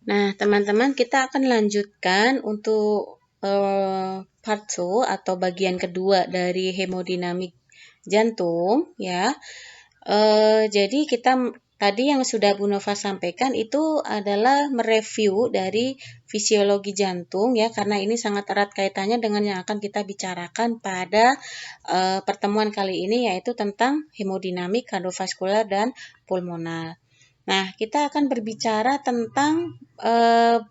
Nah, teman-teman, kita akan lanjutkan untuk part 2 atau bagian kedua dari hemodinamik jantung ya. Jadi kita tadi yang sudah Bu Nova sampaikan itu adalah mereview dari fisiologi jantung ya, karena ini sangat erat kaitannya dengan yang akan kita bicarakan pada pertemuan kali ini, yaitu tentang hemodinamik kardiovaskular dan pulmonar. Nah, kita akan berbicara tentang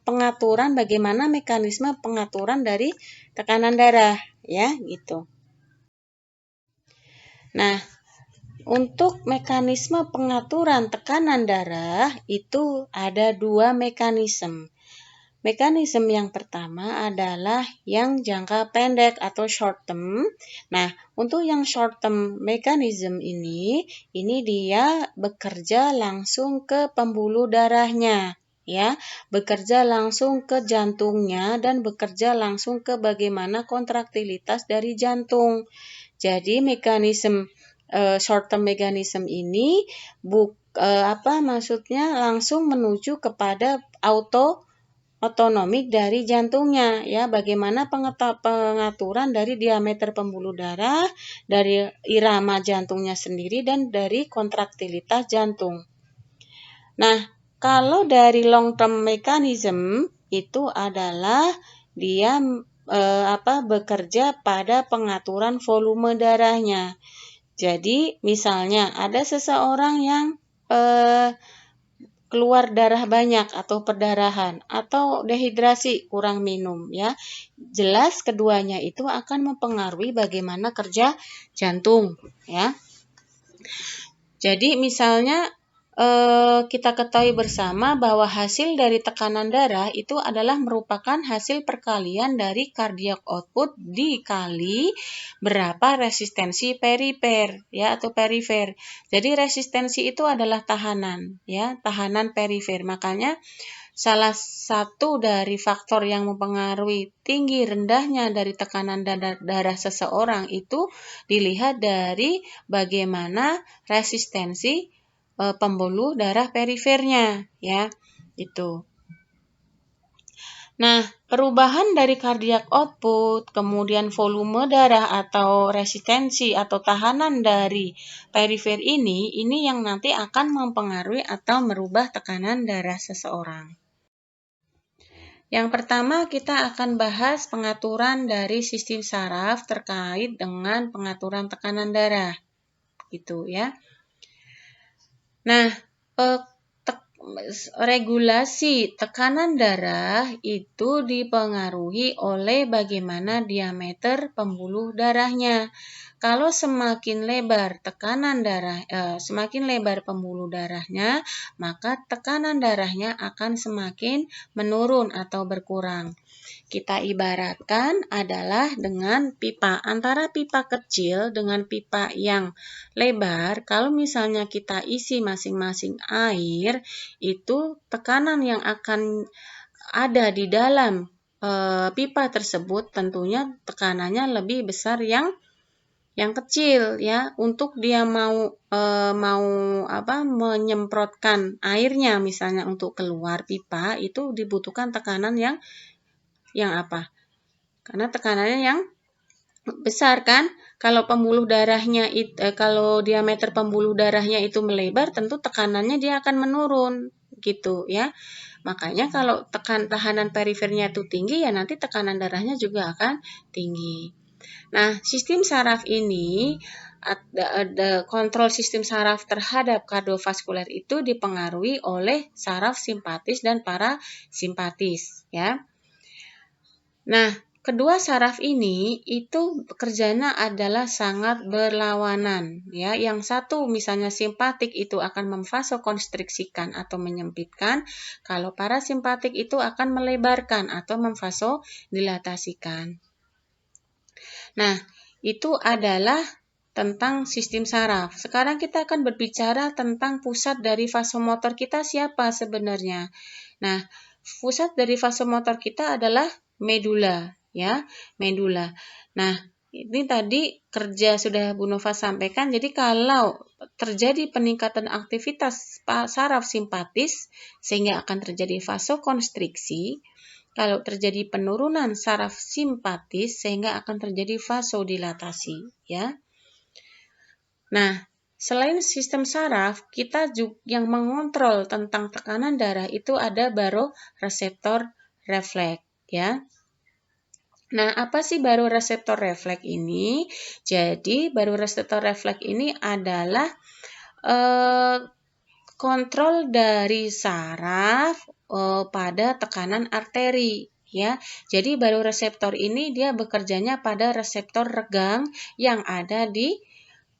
pengaturan, bagaimana mekanisme pengaturan dari tekanan darah ya, gitu. Nah, untuk mekanisme pengaturan tekanan darah itu ada dua mekanisme. Mekanisme yang pertama adalah yang jangka pendek atau short term. Nah, untuk yang short term mechanism ini dia bekerja langsung ke pembuluh darahnya, ya, bekerja langsung ke jantungnya dan bekerja langsung ke bagaimana kontraktilitas dari jantung. Jadi mekanisme short term mechanism ini maksudnya langsung menuju kepada otonomik dari jantungnya ya, bagaimana pengaturan dari diameter pembuluh darah, dari irama jantungnya sendiri dan dari kontraktilitas jantung. Nah, kalau dari long term mechanism itu adalah dia bekerja pada pengaturan volume darahnya. Jadi, misalnya ada seseorang yang keluar darah banyak atau perdarahan atau dehidrasi, kurang minum ya. Jelas keduanya itu akan mempengaruhi bagaimana kerja jantung ya. Jadi misalnya kita ketahui bersama bahwa hasil dari tekanan darah itu adalah merupakan hasil perkalian dari cardiac output dikali berapa resistensi perifer ya, atau perifer. Jadi resistensi itu adalah tahanan ya, tahanan perifer. Makanya salah satu dari faktor yang mempengaruhi tinggi rendahnya dari tekanan darah seseorang itu dilihat dari bagaimana resistensi pembuluh darah perifernya ya, itu. Nah, perubahan dari cardiac output, kemudian volume darah atau resistensi atau tahanan dari perifer ini yang nanti akan mempengaruhi atau merubah tekanan darah seseorang. Yang pertama kita akan bahas pengaturan dari sistem saraf terkait dengan pengaturan tekanan darah, gitu ya. Nah, regulasi tekanan darah itu dipengaruhi oleh bagaimana diameter pembuluh darahnya. Kalau semakin lebar semakin lebar pembuluh darahnya, maka tekanan darahnya akan semakin menurun atau berkurang. Kita ibaratkan adalah dengan pipa, antara pipa kecil dengan pipa yang lebar. Kalau misalnya kita isi masing-masing air, itu tekanan yang akan ada di dalam pipa tersebut tentunya tekanannya lebih besar yang kecil ya, untuk dia menyemprotkan airnya misalnya untuk keluar pipa, itu dibutuhkan tekanan yang apa? Karena tekanannya yang besar kan. Kalau pembuluh darahnya kalau diameter pembuluh darahnya itu melebar, tentu tekanannya dia akan menurun gitu ya. Makanya kalau tahanan perifernya itu tinggi, ya nanti tekanan darahnya juga akan tinggi. Nah, sistem saraf ini, ada kontrol sistem saraf terhadap kardiovaskuler itu dipengaruhi oleh saraf simpatis dan parasimpatis ya. Nah, kedua saraf ini itu pekerjaannya adalah sangat berlawanan ya. Yang satu misalnya simpatik itu akan memvasokonstriksikan atau menyempitkan, kalau parasimpatik itu akan melebarkan atau memvasodilatasikan. Nah, itu adalah tentang sistem saraf. Sekarang kita akan berbicara tentang pusat dari vasomotor kita siapa sebenarnya. Nah, pusat dari vasomotor kita adalah medula ya, medula. Nah, Ini tadi kerja sudah Bu Nova sampaikan, jadi kalau terjadi peningkatan aktivitas saraf simpatis sehingga akan terjadi vasokonstriksi, kalau terjadi penurunan saraf simpatis sehingga akan terjadi vasodilatasi, ya. Nah, selain sistem saraf, kita juga yang mengontrol tentang tekanan darah itu ada baroreseptor refleks, ya. Nah, apa sih baroreseptor refleks ini? Jadi, baroreseptor refleks ini adalah kontrol dari saraf pada tekanan arteri, ya. Jadi, baroreseptor ini dia bekerjanya pada reseptor regang yang ada di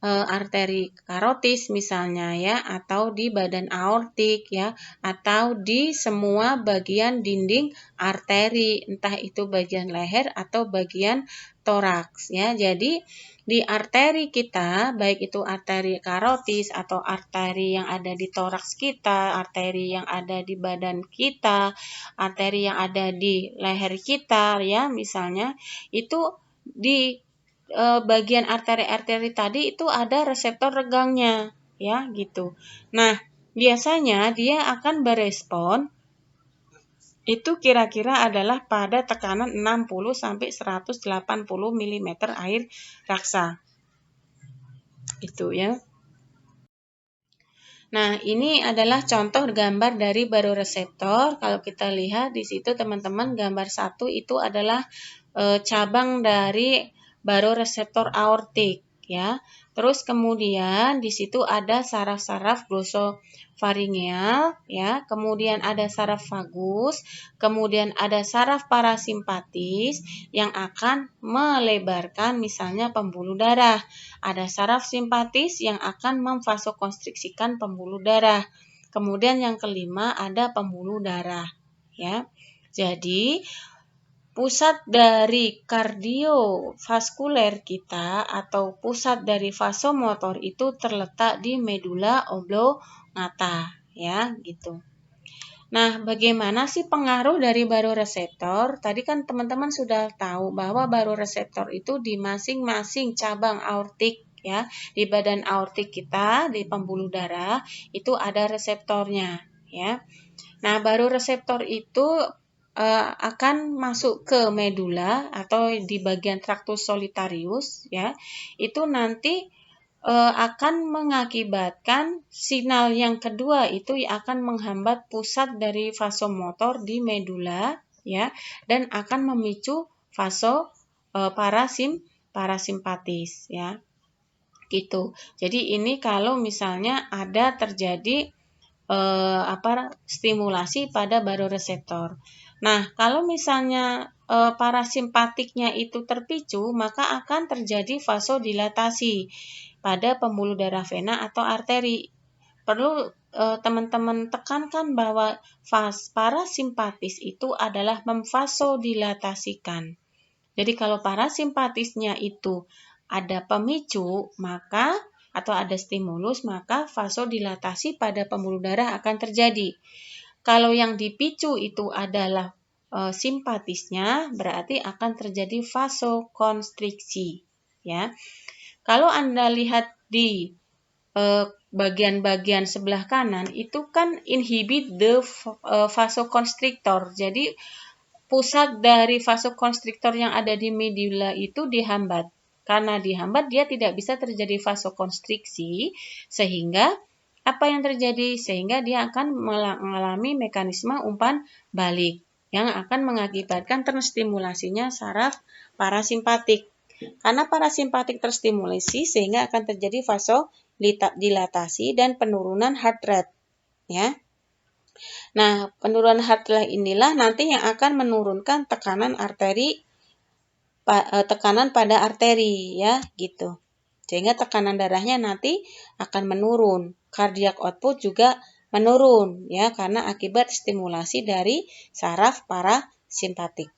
arteri karotis misalnya, ya, atau di badan aortik, ya, atau di semua bagian dinding arteri, entah itu bagian leher atau bagian toraks, ya. Jadi di arteri kita, baik itu arteri karotis atau arteri yang ada di toraks kita, arteri yang ada di badan kita, arteri yang ada di leher kita, ya, misalnya itu di bagian arteri-arteri tadi itu ada reseptor regangnya, ya, gitu. Nah, biasanya dia akan berespon itu kira-kira adalah pada tekanan 60 sampai 180 mm air raksa. Itu, ya. Nah, ini adalah contoh gambar dari baroreseptor. Kalau kita lihat di situ teman-teman, gambar 1 itu adalah cabang dari baroreseptor aortik, ya. Terus kemudian di situ ada saraf-saraf glosofaringeal, ya. Kemudian ada saraf vagus, kemudian ada saraf parasimpatis yang akan melebarkan misalnya pembuluh darah. Ada saraf simpatis yang akan memvasokonstriksikan pembuluh darah. Kemudian yang kelima ada pembuluh darah, ya. Jadi pusat dari kardiovaskuler kita atau pusat dari vasomotor itu terletak di medula oblongata, ya, gitu. Nah, bagaimana sih pengaruh dari baroreseptor? Tadi kan teman-teman sudah tahu bahwa baroreseptor itu di masing-masing cabang aortik, ya, di badan aortik kita, di pembuluh darah itu ada reseptornya, ya. Nah, baroreseptor itu akan masuk ke medula atau di bagian tractus solitarius, ya. Itu nanti akan mengakibatkan sinyal yang kedua itu akan menghambat pusat dari vasomotor di medula, ya, dan akan memicu parasimpatis, ya. Gitu. Jadi ini kalau misalnya ada terjadi stimulasi pada baroreseptor. Nah, kalau misalnya parasimpatiknya itu terpicu, maka akan terjadi vasodilatasi pada pembuluh darah vena atau arteri. Perlu teman-teman tekankan bahwa parasimpatis itu adalah memvasodilatasikan. Jadi kalau parasimpatisnya itu ada pemicu, maka atau ada stimulus, maka vasodilatasi pada pembuluh darah akan terjadi. Kalau yang dipicu itu adalah simpatisnya, berarti akan terjadi vasokonstriksi, ya. Kalau Anda lihat di bagian-bagian sebelah kanan itu kan inhibit the vasoconstrictor. Jadi pusat dari vasokonstriktor yang ada di medula itu dihambat. Karena dihambat dia tidak bisa terjadi vasokonstriksi sehingga apa yang terjadi? Sehingga dia akan mengalami mekanisme umpan balik yang akan mengakibatkan terstimulasinya saraf parasimpatik. Karena parasimpatik terstimulasi sehingga akan terjadi vasodilatasi dan penurunan heart rate, ya. Nah, penurunan heart rate inilah nanti yang akan menurunkan tekanan pada arteri, ya, gitu. Sehingga tekanan darahnya nanti akan menurun. Cardiac output juga menurun, ya, karena akibat stimulasi dari saraf parasimpatik.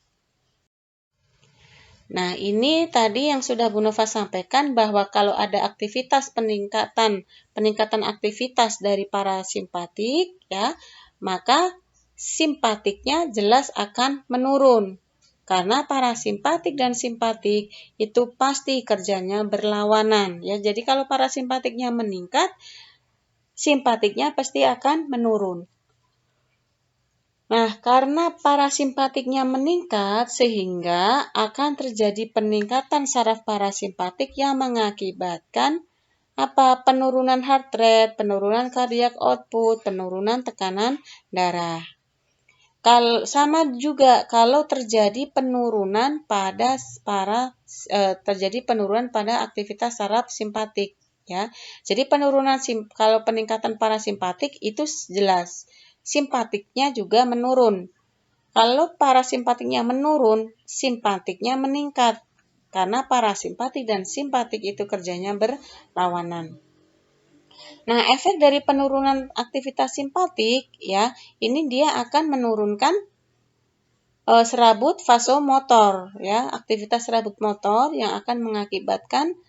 Nah, ini tadi yang sudah Bu Nova sampaikan bahwa kalau ada aktivitas peningkatan aktivitas dari parasimpatik, ya, maka simpatiknya jelas akan menurun. Karena parasimpatik dan simpatik itu pasti kerjanya berlawanan ya. Jadi kalau parasimpatiknya meningkat, simpatiknya pasti akan menurun. Nah, karena parasimpatiknya meningkat sehingga akan terjadi peningkatan saraf parasimpatik yang mengakibatkan penurunan heart rate, penurunan cardiac output, penurunan tekanan darah. Sama juga kalau terjadi penurunan pada aktivitas saraf simpatik ya. Jadi kalau peningkatan parasimpatik itu jelas. Simpatiknya juga menurun. Kalau parasimpatiknya menurun, simpatiknya meningkat. Karena parasimpatik dan simpatik itu kerjanya berlawanan. Nah, efek dari penurunan aktivitas simpatik ya, ini dia akan menurunkan serabut vasomotor ya, aktivitas serabut motor yang akan mengakibatkan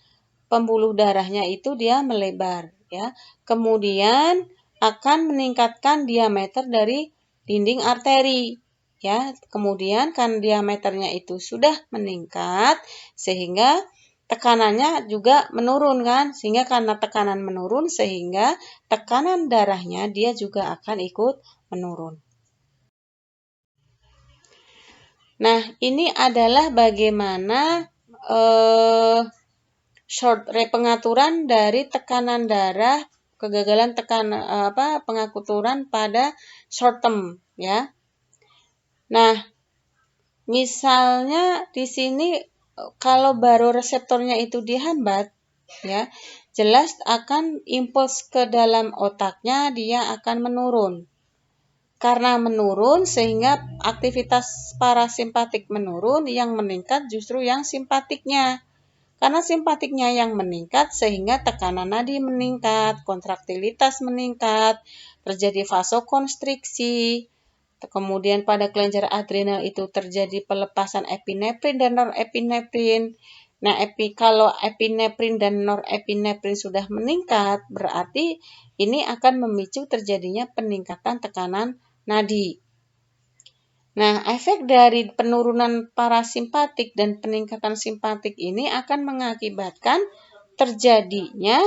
pembuluh darahnya itu dia melebar ya. Kemudian akan meningkatkan diameter dari dinding arteri ya. Kemudian kan diameternya itu sudah meningkat sehingga tekanannya juga menurun kan. Sehingga karena tekanan menurun sehingga tekanan darahnya dia juga akan ikut menurun. Nah, ini adalah bagaimana pengaturan dari tekanan darah, kegagalan pengaturan pada short term ya. Nah, misalnya di sini kalau baroreseptornya itu dihambat ya, jelas akan impuls ke dalam otaknya dia akan menurun. Karena menurun sehingga aktivitas parasimpatik menurun, yang meningkat justru yang simpatiknya. Karena simpatiknya yang meningkat sehingga tekanan nadi meningkat, kontraktilitas meningkat, terjadi vasokonstriksi, kemudian pada kelenjar adrenal itu terjadi pelepasan epinefrin dan norepinefrin. Nah, kalau epinefrin dan norepinefrin sudah meningkat, berarti ini akan memicu terjadinya peningkatan tekanan nadi. Nah, efek dari penurunan parasimpatik dan peningkatan simpatik ini akan mengakibatkan terjadinya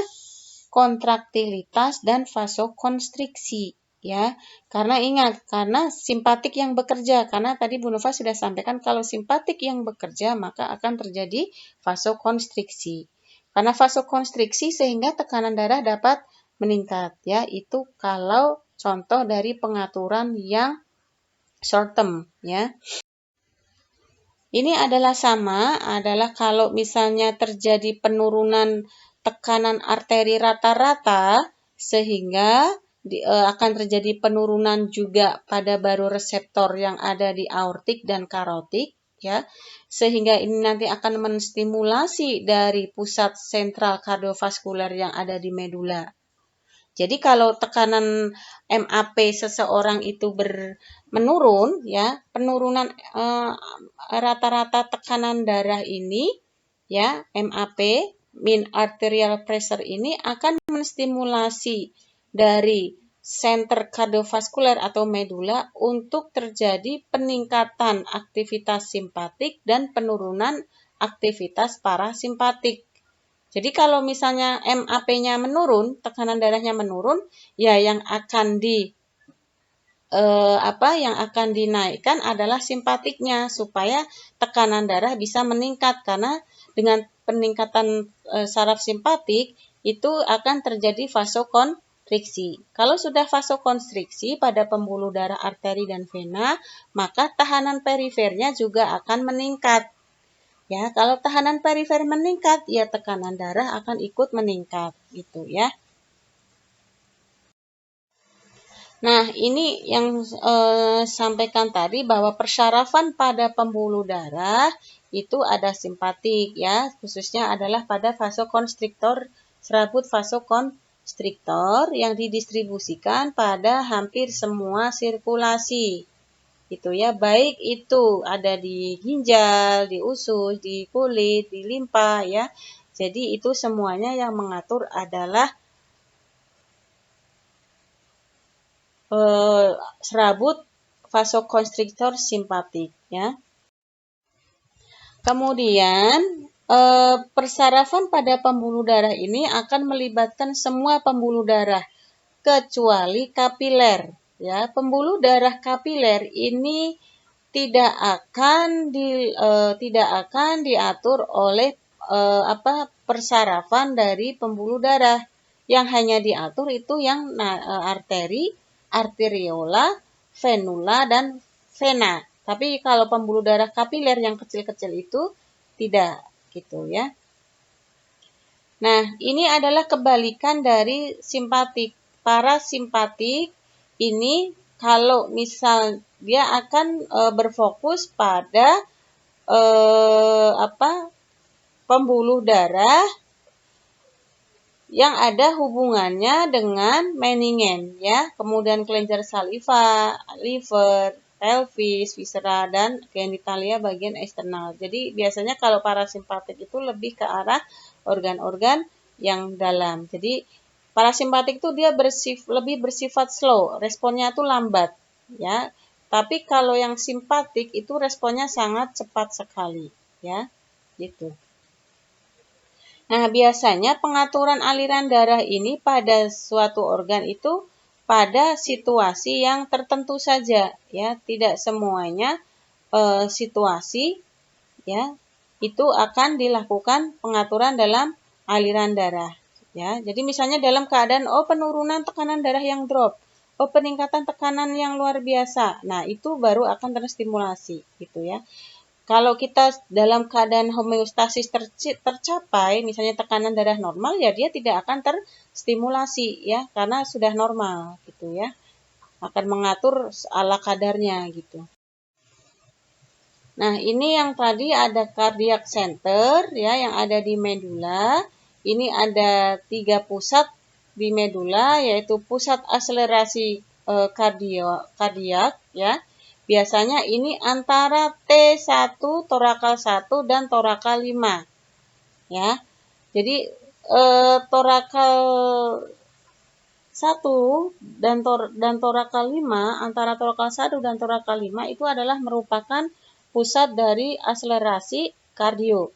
kontraktilitas dan vasokonstriksi ya. Karena ingat, karena simpatik yang bekerja, karena tadi Bu Nova sudah sampaikan kalau simpatik yang bekerja maka akan terjadi vasokonstriksi. Karena vasokonstriksi sehingga tekanan darah dapat meningkat ya. Itu kalau contoh dari pengaturan yang short term ya. Ini adalah kalau misalnya terjadi penurunan tekanan arteri rata-rata sehingga akan terjadi penurunan juga pada baroreseptor yang ada di aortik dan karotik ya. Sehingga ini nanti akan menstimulasi dari pusat sentral kardiovaskuler yang ada di medula. Jadi kalau tekanan MAP seseorang itu menurun ya, penurunan rata-rata tekanan darah ini ya, MAP mean arterial pressure ini akan menstimulasi dari center kardiovaskuler atau medula untuk terjadi peningkatan aktivitas simpatik dan penurunan aktivitas parasimpatik. Jadi kalau misalnya MAP-nya menurun, tekanan darahnya menurun, ya yang akan dinaikkan adalah simpatiknya supaya tekanan darah bisa meningkat karena dengan peningkatan saraf simpatik itu akan terjadi vasokonstriksi. Kalau sudah vasokonstriksi pada pembuluh darah arteri dan vena, maka tahanan perifernya juga akan meningkat. Ya, kalau tahanan perifer meningkat, ya tekanan darah akan ikut meningkat, gitu ya. Nah, ini yang sampaikan tadi bahwa persyarafan pada pembuluh darah itu ada simpatik ya, khususnya adalah pada vasokonstriktor, serabut vasokonstriktor yang didistribusikan pada hampir semua sirkulasi. Gitu ya, baik itu ada di ginjal, di usus, di kulit, di limpa ya. Jadi itu semuanya yang mengatur adalah serabut vasokonstriktor simpatik ya. Kemudian persarafan pada pembuluh darah ini akan melibatkan semua pembuluh darah kecuali kapiler. Ya, pembuluh darah kapiler ini tidak akan diatur oleh persarafan dari pembuluh darah. Yang hanya diatur itu yang arteri, arteriola, venula, dan vena. Tapi kalau pembuluh darah kapiler yang kecil-kecil itu tidak, gitu ya. Nah, ini adalah kebalikan dari simpatik. Parasimpatik ini kalau misal dia akan berfokus pada pembuluh darah yang ada hubungannya dengan meningen, ya. Kemudian kelenjar saliva, liver, pelvis, viscera, dan genitalia bagian eksternal. Jadi biasanya kalau parasimpatik itu lebih ke arah organ-organ yang dalam. Jadi parasimpatik itu dia lebih bersifat slow, responnya itu lambat, ya. Tapi kalau yang simpatik itu responnya sangat cepat sekali, ya. Gitu. Nah, biasanya pengaturan aliran darah ini pada suatu organ itu pada situasi yang tertentu saja, ya, tidak semuanya situasi, ya, itu akan dilakukan pengaturan dalam aliran darah, ya. Jadi misalnya dalam keadaan penurunan tekanan darah yang drop, peningkatan tekanan yang luar biasa, nah itu baru akan terstimulasi, gitu ya. Kalau kita dalam keadaan homeostasis tercapai, misalnya tekanan darah normal, ya dia tidak akan terstimulasi, ya, karena sudah normal, gitu ya. Akan mengatur ala kadarnya, gitu. Nah, ini yang tadi ada cardiac center, ya, yang ada di medula. Ini ada 3 pusat di medula, yaitu pusat akselerasi kardiak, ya. Biasanya ini antara T1, torakal 1 dan torakal 5. Ya. Jadi torakal 1 dan torakal 5, antara torakal 1 dan torakal 5 itu adalah merupakan pusat dari akselerasi kardio.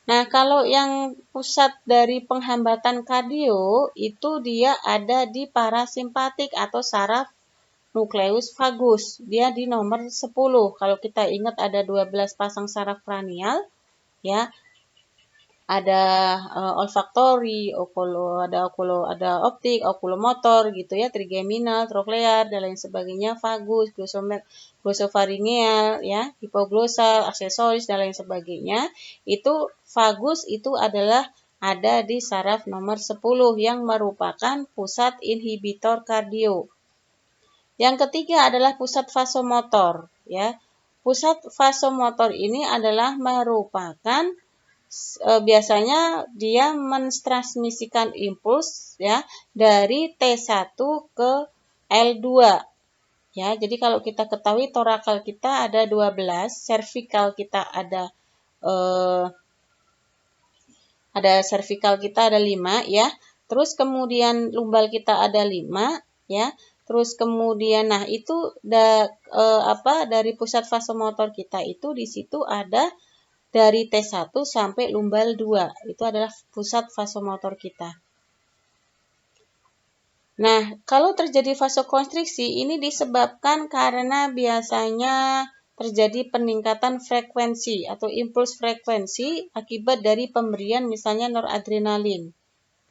Nah, kalau yang pusat dari penghambatan kardio itu dia ada di parasimpatik atau saraf nukleus vagus. Dia di nomor 10. Kalau kita ingat ada 12 pasang saraf kranial, ya. Ada olfaktori, ada optik, okulomotor gitu ya, trigeminal, troklear dan lain sebagainya, vagus, glosofaringeal, ya, hipoglosal, aksesoris dan lain sebagainya. Itu vagus itu adalah ada di saraf nomor 10 yang merupakan pusat inhibitor kardio. Yang ketiga adalah pusat vasomotor, ya. Pusat vasomotor ini adalah merupakan biasanya dia mentransmisikan impuls, ya, dari T1 ke L2. Ya, jadi kalau kita ketahui torakal kita ada 12, cervical kita ada cervical kita ada 5, ya. Terus kemudian lumbal kita ada 5, ya. Terus kemudian nah itu dari pusat vasomotor kita itu di situ ada dari T1 sampai lumbal 2. Itu adalah pusat vasomotor kita. Nah, kalau terjadi vasokonstriksi ini disebabkan karena biasanya terjadi peningkatan frekuensi atau impuls frekuensi akibat dari pemberian misalnya noradrenalin.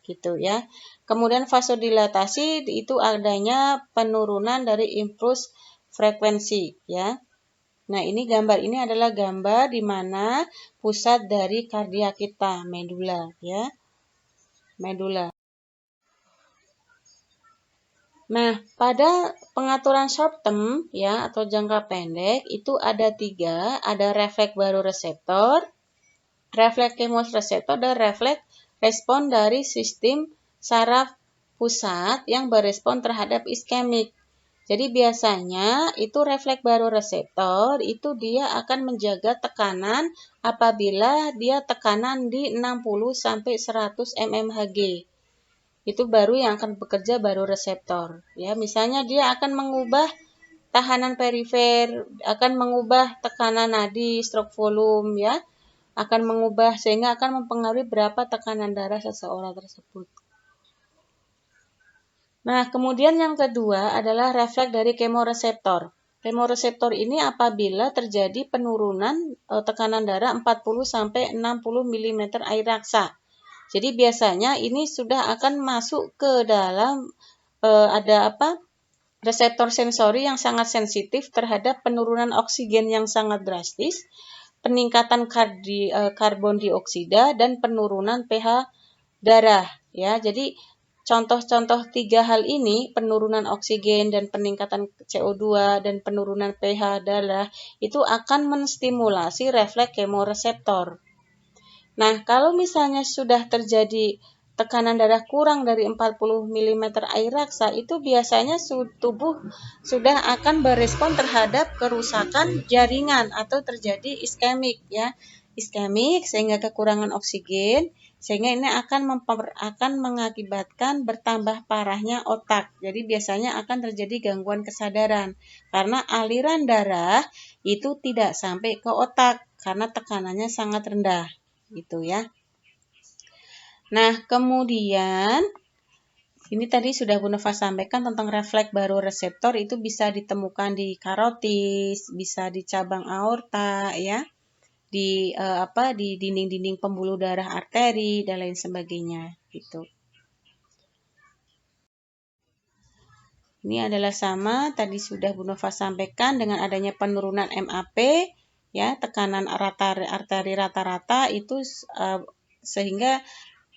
Gitu ya. Kemudian vasodilatasi itu adanya penurunan dari impuls frekuensi, ya. Nah, ini adalah gambar di mana pusat dari kardiak kita, medula, ya. Medula. Nah, pada pengaturan short term, ya, atau jangka pendek, itu ada 3, ada refleks baroreseptor, refleks kemoreseptor, dan refleks respon dari sistem saraf pusat yang berespon terhadap iskemik. Jadi biasanya itu refleks baroreseptor itu dia akan menjaga tekanan apabila dia tekanan di 60 sampai 100 mmHg. Itu baru yang akan bekerja baroreseptor. Ya, misalnya dia akan mengubah tahanan perifer, akan mengubah tekanan nadi, stroke volume, ya. akan mengubah sehingga akan mempengaruhi berapa tekanan darah seseorang tersebut. Nah, kemudian yang kedua adalah refleks dari kemoreseptor. Kemoreseptor ini apabila terjadi penurunan tekanan darah 40 sampai 60 mm air raksa. Jadi biasanya ini sudah akan masuk ke dalam reseptor sensori yang sangat sensitif terhadap penurunan oksigen yang sangat drastis, peningkatan karbon dioksida dan penurunan pH darah ya. Jadi contoh-contoh 3 hal ini, penurunan oksigen dan peningkatan CO2 dan penurunan pH darah itu akan menstimulasi refleks kemoreseptor. Nah, kalau misalnya sudah terjadi tekanan darah kurang dari 40 mm air raksa, itu biasanya tubuh sudah akan berespon terhadap kerusakan jaringan atau terjadi iskemik ya. Iskemik sehingga kekurangan oksigen, sehingga ini akan mengakibatkan bertambah parahnya otak. Jadi biasanya akan terjadi gangguan kesadaran karena aliran darah itu tidak sampai ke otak karena tekanannya sangat rendah. Gitu ya. Nah, kemudian ini tadi sudah Bu Nova sampaikan tentang refleks baroreseptor itu bisa ditemukan di karotis, bisa di cabang aorta ya, di dinding-dinding pembuluh darah arteri dan lain sebagainya gitu. Ini adalah sama tadi sudah Bu Nova sampaikan dengan adanya penurunan MAP ya, tekanan arteri rata-rata itu sehingga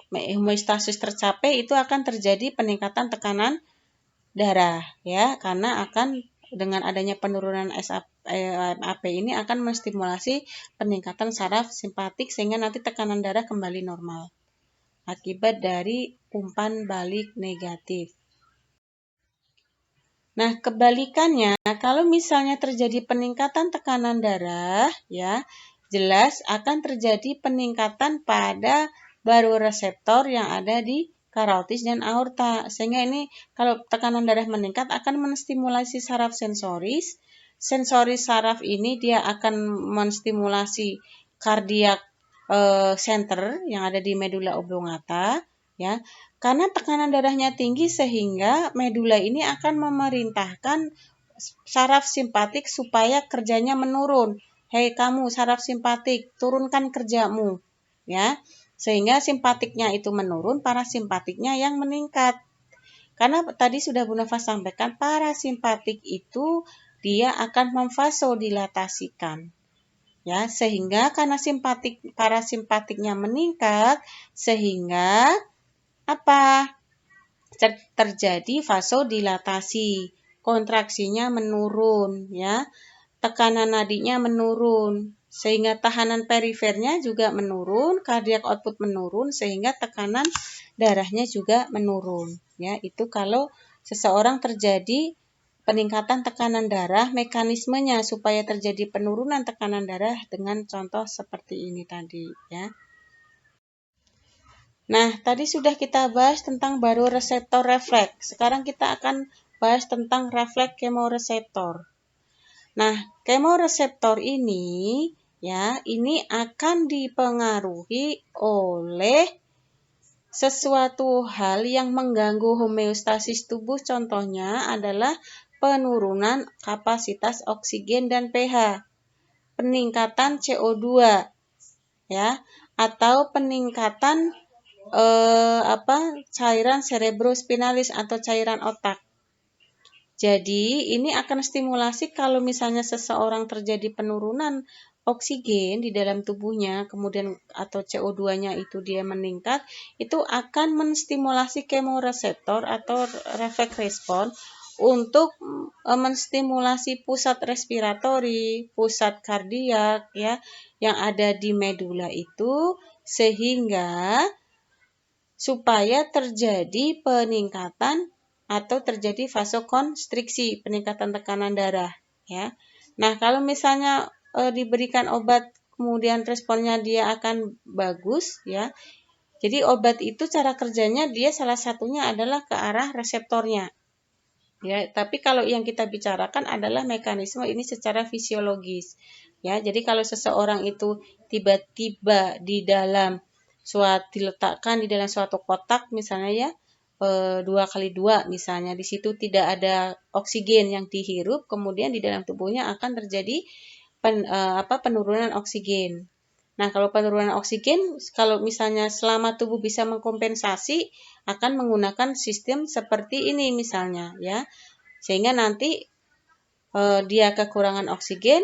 homeostasis tercapai itu akan terjadi peningkatan tekanan darah ya, karena akan dengan adanya penurunan MAP ini akan menstimulasi peningkatan saraf simpatik sehingga nanti tekanan darah kembali normal akibat dari umpan balik negatif. Nah, kebalikannya kalau misalnya terjadi peningkatan tekanan darah ya, jelas akan terjadi peningkatan pada baroreseptor yang ada di karotis dan aorta. Sehingga ini kalau tekanan darah meningkat akan menstimulasi saraf sensoris. Sensoris saraf ini dia akan menstimulasi kardiak center yang ada di medula oblongata ya. Karena tekanan darahnya tinggi sehingga medula ini akan memerintahkan saraf simpatik supaya kerjanya menurun. Hei kamu saraf simpatik, turunkan kerjamu. Ya. Sehingga simpatiknya itu menurun, parasimpatiknya yang meningkat. Karena tadi sudah Bu Nova sampaikan, parasimpatik itu dia akan memvasodilatasikan. Ya, sehingga karena parasimpatiknya meningkat, sehingga terjadi vasodilatasi, kontraksinya menurun ya, tekanan nadinya menurun, sehingga tahanan perifernya juga menurun, cardiac output menurun, sehingga tekanan darahnya juga menurun ya. Itu kalau seseorang terjadi peningkatan tekanan darah, mekanismenya supaya terjadi penurunan tekanan darah dengan contoh seperti ini tadi ya. Nah, tadi sudah kita bahas tentang baroreseptor refleks. Sekarang kita akan bahas tentang refleks kemoreseptor. Nah, kemoreseptor ini ya, ini akan dipengaruhi oleh sesuatu hal yang mengganggu homeostasis tubuh. Contohnya adalah penurunan kapasitas oksigen dan pH, peningkatan CO2 ya, atau peningkatan cairan cerebrospinalis atau cairan otak. Jadi ini akan stimulasi kalau misalnya seseorang terjadi penurunan oksigen di dalam tubuhnya, kemudian atau CO2-nya itu dia meningkat, itu akan menstimulasi kemoreseptor atau refleks respon untuk menstimulasi pusat respiratori, pusat kardiak ya, yang ada di medula itu, sehingga supaya terjadi peningkatan atau terjadi vasokonstriksi, peningkatan tekanan darah ya. Nah, kalau misalnya diberikan obat kemudian responnya dia akan bagus ya. Jadi obat itu cara kerjanya dia salah satunya adalah ke arah reseptornya. Ya, tapi kalau yang kita bicarakan adalah mekanisme ini secara fisiologis. Ya, jadi kalau seseorang itu tiba-tiba diletakkan di dalam suatu kotak misalnya ya, 2x2 misalnya, di situ tidak ada oksigen yang dihirup, kemudian di dalam tubuhnya akan terjadi penurunan oksigen. Nah, kalau penurunan oksigen, kalau misalnya selama tubuh bisa mengkompensasi, akan menggunakan sistem seperti ini misalnya ya. Sehingga nanti dia kekurangan oksigen,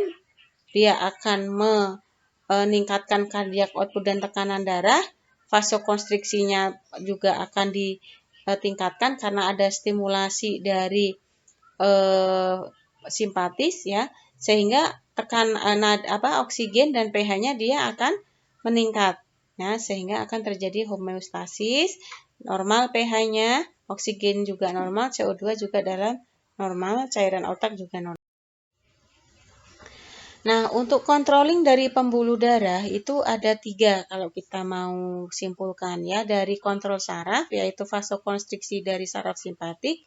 dia akan meningkatkan cardiac output dan tekanan darah, vasokonstriksinya juga akan ditingkatkan karena ada stimulasi dari simpatis ya, sehingga oksigen dan pH-nya dia akan meningkat. Nah, sehingga akan terjadi homeostasis, normal pH-nya, oksigen juga normal, CO2 juga dalam normal, cairan otak juga normal. Nah, untuk controlling dari pembuluh darah itu ada 3 kalau kita mau simpulkan ya. Dari kontrol saraf, yaitu vasokonstriksi dari saraf simpatik,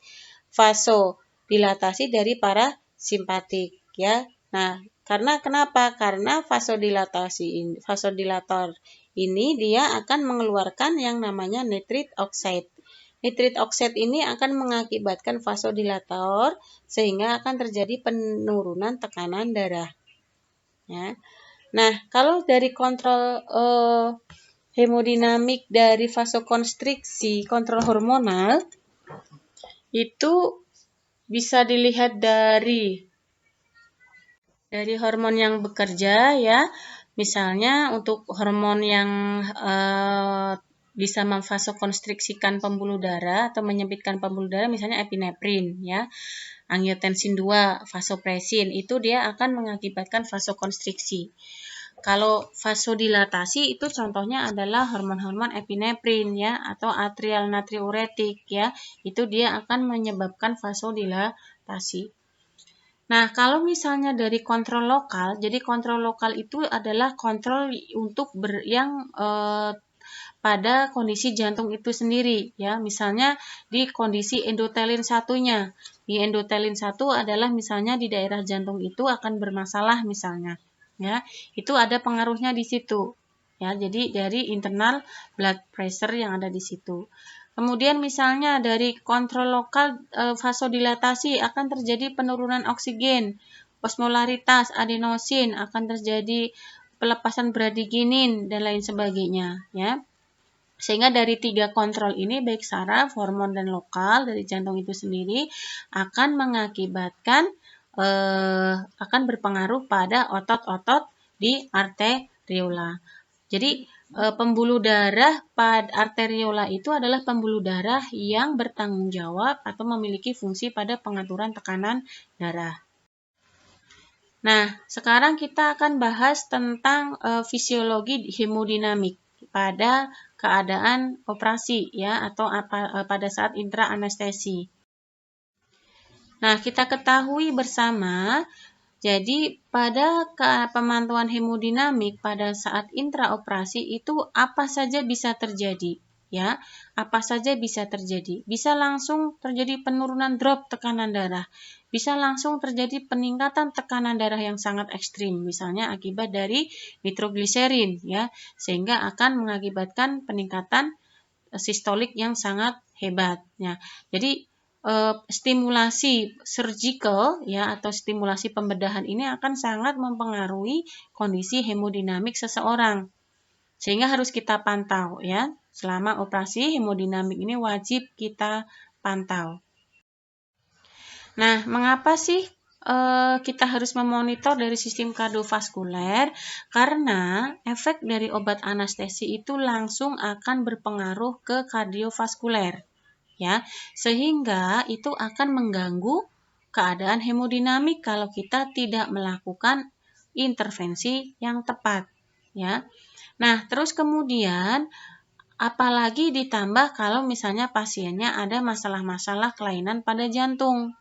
vasodilatasi dari parasimpatik ya. Nah, kenapa? Karena vasodilator ini dia akan mengeluarkan yang namanya nitric oxide. Nitric oxide ini akan mengakibatkan vasodilator sehingga akan terjadi penurunan tekanan darah. Ya. Nah, kalau dari kontrol hemodinamik dari vasokonstriksi, kontrol hormonal, itu bisa dilihat dari hormon yang bekerja ya. Misalnya untuk hormon yang bisa memvasokonstriksikan pembuluh darah atau menyempitkan pembuluh darah, misalnya epinefrin ya. Angiotensin 2, vasopresin, itu dia akan mengakibatkan vasokonstriksi. Kalau vasodilatasi itu contohnya adalah hormon-hormon epinefrin ya atau atrial natriuretik ya. Itu dia akan menyebabkan vasodilatasi. Nah, kalau misalnya dari kontrol lokal, jadi kontrol lokal itu adalah kontrol untuk pada kondisi jantung itu sendiri ya. Misalnya di kondisi endotelin satunya. Di endotelin 1 adalah misalnya di daerah jantung itu akan bermasalah misalnya. Ya, itu ada pengaruhnya di situ. Ya, jadi dari internal blood pressure yang ada di situ. Kemudian misalnya dari kontrol lokal vasodilatasi akan terjadi penurunan oksigen, osmolaritas, adenosin, akan terjadi pelepasan bradikinin dan lain sebagainya ya. Sehingga dari 3 kontrol ini baik saraf, hormon, dan lokal dari jantung itu sendiri akan mengakibatkan akan berpengaruh pada otot-otot di arteriola. Jadi pembuluh darah pada arteriola itu adalah pembuluh darah yang bertanggung jawab atau memiliki fungsi pada pengaturan tekanan darah. Nah, sekarang kita akan bahas tentang fisiologi hemodinamik pada keadaan operasi ya atau pada saat intra-anestesi. Nah, kita ketahui bersama, jadi pada pemantauan hemodinamik pada saat intraoperasi itu apa saja bisa terjadi ya, apa saja bisa terjadi. Bisa langsung terjadi penurunan drop tekanan darah. Bisa langsung terjadi peningkatan tekanan darah yang sangat ekstrim, misalnya akibat dari nitrogliserin ya, sehingga akan mengakibatkan peningkatan sistolik yang sangat hebat ya. Jadi stimulasi surgical ya atau stimulasi pembedahan ini akan sangat mempengaruhi kondisi hemodinamik seseorang. Sehingga harus kita pantau ya. Selama operasi hemodinamik ini wajib kita pantau. Nah, mengapa sih kita harus memonitor dari sistem kardiovaskuler? Karena efek dari obat anestesi itu langsung akan berpengaruh ke kardiovaskuler. Ya, sehingga itu akan mengganggu keadaan hemodinamik kalau kita tidak melakukan intervensi yang tepat ya. Nah, terus kemudian apalagi ditambah kalau misalnya pasiennya ada masalah-masalah kelainan pada jantung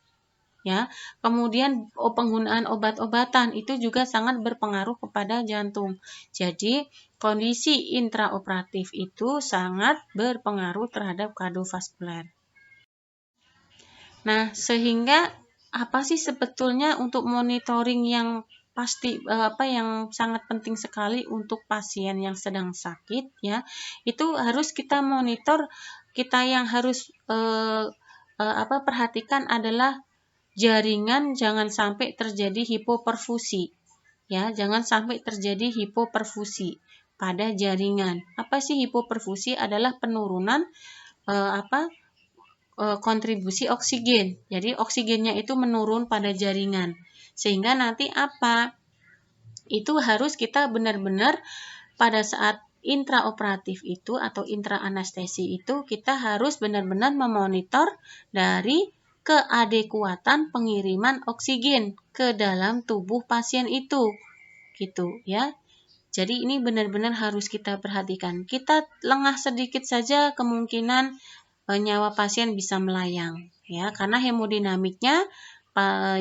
ya. Kemudian penggunaan obat-obatan itu juga sangat berpengaruh kepada jantung. Jadi, kondisi intraoperatif itu sangat berpengaruh terhadap kardiovaskuler. Nah, sehingga apa sih sebetulnya untuk monitoring yang pasti yang sangat penting sekali untuk pasien yang sedang sakit ya, itu harus kita monitor, kita yang harus perhatikan adalah jaringan jangan sampai terjadi hipoperfusi. Ya, jangan sampai terjadi hipoperfusi pada jaringan. Apa sih hipoperfusi? Adalah penurunan kontribusi oksigen. Jadi oksigennya itu menurun pada jaringan. Sehingga nanti apa? Itu harus kita benar-benar pada saat intraoperatif itu atau intraanestesi itu kita harus benar-benar memonitor dari keadekuatan pengiriman oksigen ke dalam tubuh pasien itu. Gitu ya. Jadi ini benar-benar harus kita perhatikan. Kita lengah sedikit saja kemungkinan nyawa pasien bisa melayang ya, karena hemodinamiknya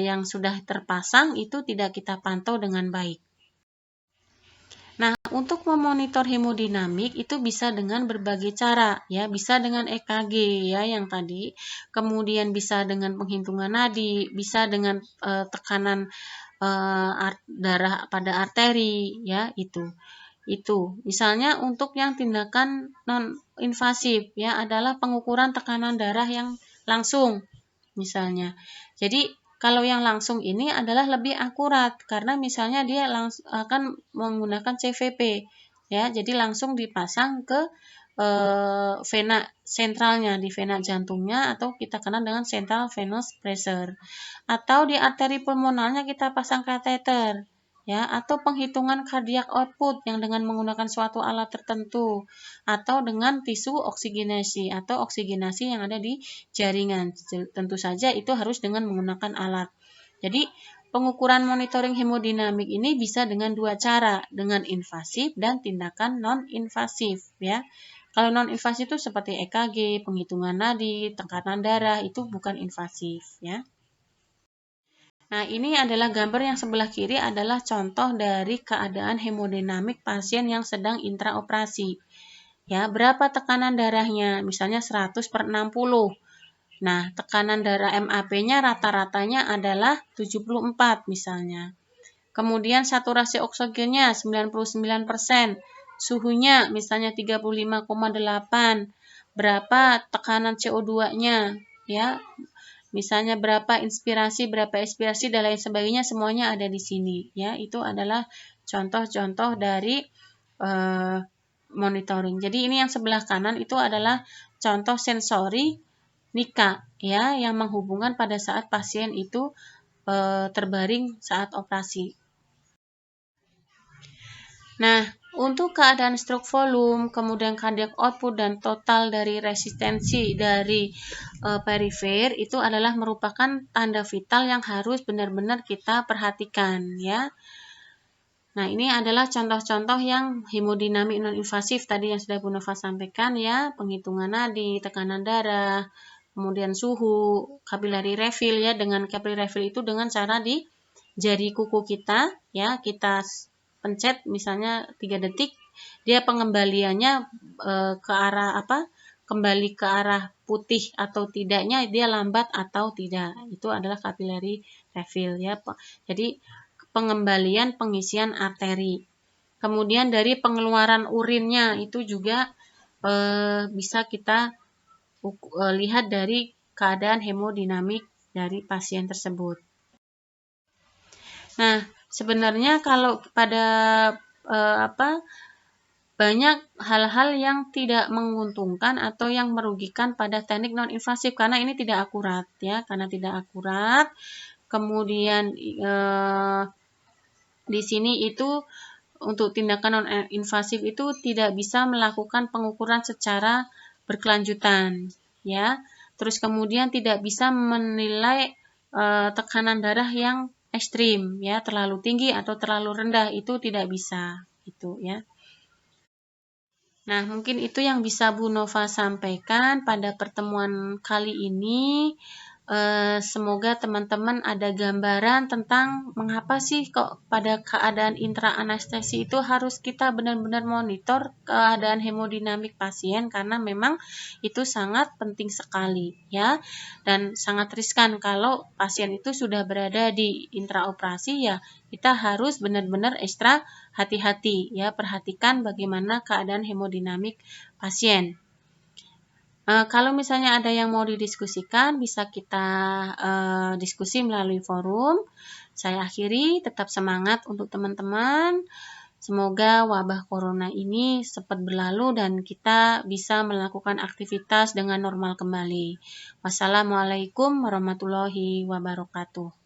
yang sudah terpasang itu tidak kita pantau dengan baik. Nah, untuk memonitor hemodinamik itu bisa dengan berbagai cara ya, bisa dengan EKG ya yang tadi, kemudian bisa dengan penghitungan nadi, bisa dengan tekanan darah pada arteri ya itu. Misalnya untuk yang tindakan non invasif ya adalah pengukuran tekanan darah yang langsung misalnya. Jadi kalau yang langsung ini adalah lebih akurat karena misalnya dia akan menggunakan CVP ya. Jadi langsung dipasang ke vena sentralnya, di vena jantungnya, atau kita kenal dengan central venous pressure. Atau di arteri pulmonalnya kita pasang kateter ya, atau penghitungan cardiac output yang dengan menggunakan suatu alat tertentu, atau dengan tisu oksigenasi atau oksigenasi yang ada di jaringan. Tentu saja itu harus dengan menggunakan alat. Jadi pengukuran monitoring hemodinamik ini bisa dengan dua cara, dengan invasif dan tindakan non-invasif ya. Kalau non-invasif itu seperti EKG, penghitungan nadi, tekanan darah, itu bukan invasif ya. Nah, ini adalah gambar yang sebelah kiri adalah contoh dari keadaan hemodinamik pasien yang sedang intraoperasi. Ya, berapa tekanan darahnya? Misalnya 100/60. Nah, tekanan darah MAP-nya rata-ratanya adalah 74 misalnya. Kemudian saturasi oksigennya 99%. Suhunya misalnya 35,8. Berapa tekanan CO2-nya? Ya, misalnya berapa inspirasi, berapa ekspirasi, dan lain sebagainya, semuanya ada di sini. Ya, itu adalah contoh-contoh dari monitoring. Jadi ini yang sebelah kanan itu adalah contoh sensori NICA ya, yang menghubungkan pada saat pasien itu terbaring saat operasi. Nah, untuk keadaan stroke volume, kemudian cardiac output dan total dari resistensi dari perifer itu adalah merupakan tanda vital yang harus benar-benar kita perhatikan ya. Nah, ini adalah contoh-contoh yang hemodinamik non-invasif tadi yang sudah Bu Nova sampaikan ya, penghitungan nadi, tekanan darah, kemudian suhu, capillary refill ya, dengan capillary refill itu dengan cara di jari kuku kita ya, kita pencet misalnya 3 detik, dia pengembaliannya ke arah kembali ke arah putih atau tidaknya, dia lambat atau tidak. Itu adalah capillary refill ya. Jadi pengembalian pengisian arteri. Kemudian dari pengeluaran urinnya itu juga bisa kita lihat dari keadaan hemodinamik dari pasien tersebut. Nah, sebenarnya kalau pada banyak hal-hal yang tidak menguntungkan atau yang merugikan pada teknik non-invasif karena ini tidak akurat ya, karena tidak akurat. Kemudian di sini itu untuk tindakan non-invasif itu tidak bisa melakukan pengukuran secara berkelanjutan ya. Terus kemudian tidak bisa menilai tekanan darah yang ekstrim ya, terlalu tinggi atau terlalu rendah, itu tidak bisa gitu ya. Nah, mungkin itu yang bisa Bu Nova sampaikan pada pertemuan kali ini. Semoga teman-teman ada gambaran tentang mengapa sih kok pada keadaan intraanestesi itu harus kita benar-benar monitor keadaan hemodinamik pasien, karena memang itu sangat penting sekali ya, dan sangat riskan kalau pasien itu sudah berada di intraoperasi ya. Kita harus benar-benar ekstra hati-hati ya, perhatikan bagaimana keadaan hemodinamik pasien. Kalau misalnya ada yang mau didiskusikan, bisa kita diskusi melalui forum. Saya akhiri, tetap semangat untuk teman-teman. Semoga wabah corona ini cepat berlalu dan kita bisa melakukan aktivitas dengan normal kembali. Wassalamualaikum warahmatullahi wabarakatuh.